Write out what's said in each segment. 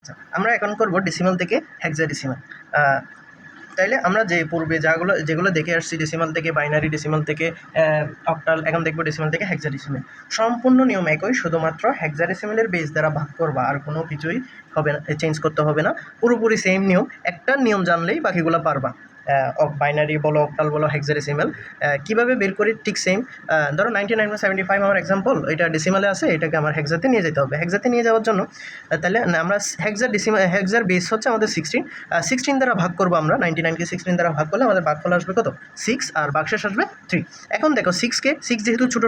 আচ্ছা, আমরা এখন করব ডেসিমাল থেকে হেক্সাডেসিমাল। তাইলে আমরা যে পূর্বে যেগুলো দেখে আসছি ডেসিমাল থেকে বাইনারি, ডেসিমাল থেকে অক্টাল, এখন দেখবো ডেসিমাল থেকে হেক্সাডেসিমাল। সম্পূর্ণ নিয়ম একই, শুধুমাত্র হেক্সাডেসিমালের বেস দ্বারা ভাগ করবা, আর কোনো কিছুই হবে না, চেঞ্জ করতে হবে না। পুরোপুরি সেম নিয়ম, একটা নিয়ম জানলেই বাকিগুলো পারবা। বাইনারি বলো, অক্টাল বলো, হেক্সাডেসিমাল কীভাবে বের করি ঠিক সেম। ধরো 99.75 আমার এক্সাম্পল, এটা ডেসিমালে আছে, এটাকে আমার হেক্সাতে নিয়ে যেতে হবে। হেক্সাতে নিয়ে যাওয়ার জন্য তাহলে আমরা হেক্সার বেস হচ্ছে আমাদের 16 দ্বারা ভাগ করবো আমরা। 99কে 16 দ্বারা ভাগ করলে আমাদের ভাগফল আসবে কত? 6, আর ভাগশেষ আসবে 3। এখন দেখো 6 যেহেতু ছোটো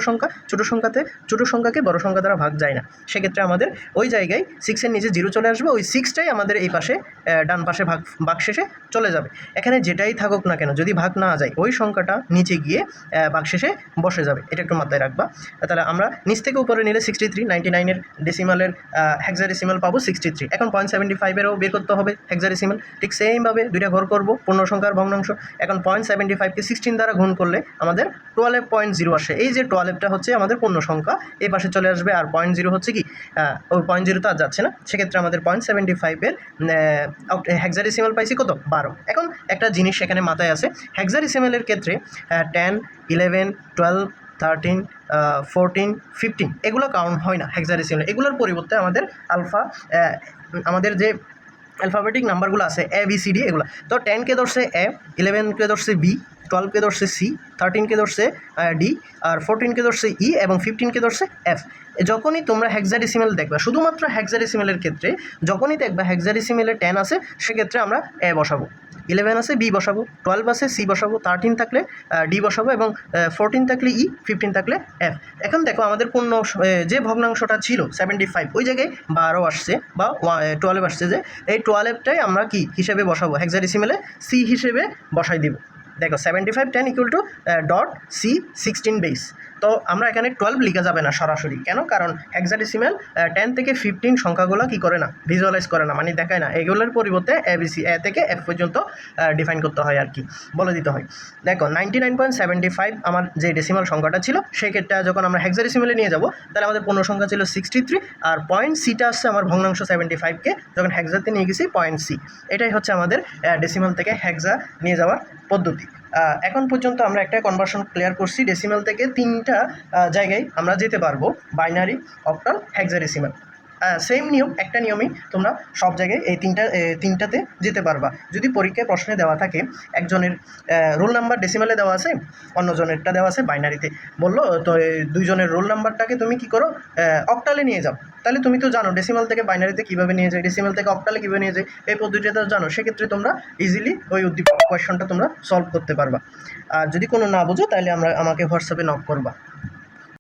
সংখ্যাকে বড় সংখ্যা দ্বারা ভাগ যায় না, সেক্ষেত্রে আমাদের ওই জায়গায় 6-এর নিচে 0 চলে আসবে, ওই 6টাই আমাদের এই পাশে ডান পাশে ভাগশেষে চলে যাবে। এখানে যেটাই থাকুক না কেন, যদি ভাগ না যায় ওই সংখ্যাটা নিচে গিয়ে ভাগশেষে বসে যাবে, এটা একটু মাথায় রাখবা। তাহলে আমরা নিচ থেকে উপরে নিলে 63, 99-এর ডেসিমালের হেক্সাডেসিমাল পাবো 63। এখন 0.75-এরও বের করতে হবে হেক্সাডেসিমাল, ঠিক সেমভাবে দুইটা ঘর করব, পূর্ণ সংখ্যার ভগ্নাংশ। এখন 0.75-কে 16 দ্বারা গুণ করলে আমাদের 12.0 আসে। এই যে 12টা হচ্ছে আমাদের পূর্ণ সংখ্যা, এই পাশে চলে আসবে, আর 0.0 হচ্ছে কি ওই 0.0 তো আর যাচ্ছে না, সেক্ষেত্রে আমাদের 0.75-এর হেক্সাডেসিমাল পাইছি কত? 12। এখন একটা জিনিস এখানে মাথায় আছে, হেক্সাডেসিমালের ক্ষেত্রে 10, 11, 12, 13, 14, 15 এগুলো কাউন্ট হয় না হেক্সাডেসিমাল। এগুলোর পরিবর্তে আমাদের যে অ্যালফাবেটিক নাম্বারগুলো আছে ABCD এগুলো। তো 10কে ধরছে A, 11কে ধরছে B, 12কে ধরছে C, 13কে ধরছে D, আর 14কে ধরছে E, এবং 15কে ধরছে F। যখনই তোমরা হেক্সাডেসিমাল দেখবা, শুধুমাত্র হেক্সাডেসিমালের ক্ষেত্রে যখনই দেখবা হেক্সাডেসিমালে 10 আছে, সেক্ষেত্রে আমরা A বসাবো, 11 আছে B বসাবো, 12 আছে C বসাবো, 13 থাকলে D বসাবো, এবং 14 থাকলে E, 15 থাকলে F। এখন দেখো আমাদের পূর্ণ যে ভগ্নাংশটা ছিল 75, ওই জায়গায় 12 আসছে বা 12 আসছে, যে এই 12টাই আমরা কি হিসেবে বসাবো? হেক্সাডেসিমালে C হিসেবে বসাই দিব। দেখো 75 10 equal to dot C 16 base. তো আমরা এখানে 12 লিখা যাবে না সরাসরি, কেন? কারণ হেক্সাডেসিমাল 10 থেকে 15 সংখ্যাগুলো কি করে না, ভিজুয়ালাইজ করে না, মানে দেখায় না। এগুলোর পরিবর্তে ABC A থেকে F পর্যন্ত ডিফাইন করতে হয় আর কি, বলে দিতে হয়। দেখো 99.75 আমার যে ডেসিমাল সংখ্যাটা ছিল, সেক্ষেত্রে যখন আমরা হেক্সাডেসিমালে নিয়ে যাব, তাহলে আমাদের পূর্ণ সংখ্যা ছিল 63, আর পয়েন্ট সিটা আসছে আমার ভগ্নাংশ 75কে যখন হেক্সাতে নিয়ে গেছি পয়েন্ট সি। এটাই হচ্ছে আমাদের ডেসিমাল থেকে হেক্সা নিয়ে যাওয়ার পদ্ধতি। এখন পর্যন্ত আমরা একটা কনভার্সন ক্লিয়ার করছি। ডেসিমাল থেকে 3টা জায়গায় আমরা যেতে পারবো, বাইনারি, অক্টাল, হেক্সাডেসিমাল। সেম নিয়ম, একটা নিয়মেই তোমরা সব জায়গায় এই তিনটাতে যেতে পারবা। যদি পরীক্ষায় প্রশ্নে দেওয়া থাকে একজনের রোল নাম্বার ডেসিমালে দেওয়া আছে, অন্যজনেরটা দেওয়া আছে বাইনারিতে, বললো তো দুইজনের রোল নাম্বারটাকে তুমি কি করো, অক্টালে নিয়ে যাও, তাহলে তুমি তো জানো ডেসিমাল থেকে বাইনারিতে কীভাবে নিয়ে যায়, ডেসিমাল থেকে অক্টালে কীভাবে নিয়ে যায়, এই পদ্ধতিটা জানো। সেক্ষেত্রে তোমরা ইজিলি ওই কোয়েশনটা তোমরা সলভ করতে পারবা। আর যদি কোনো না বোঝো, তাহলে আমাকে হোয়াটসঅ্যাপে নক করবা।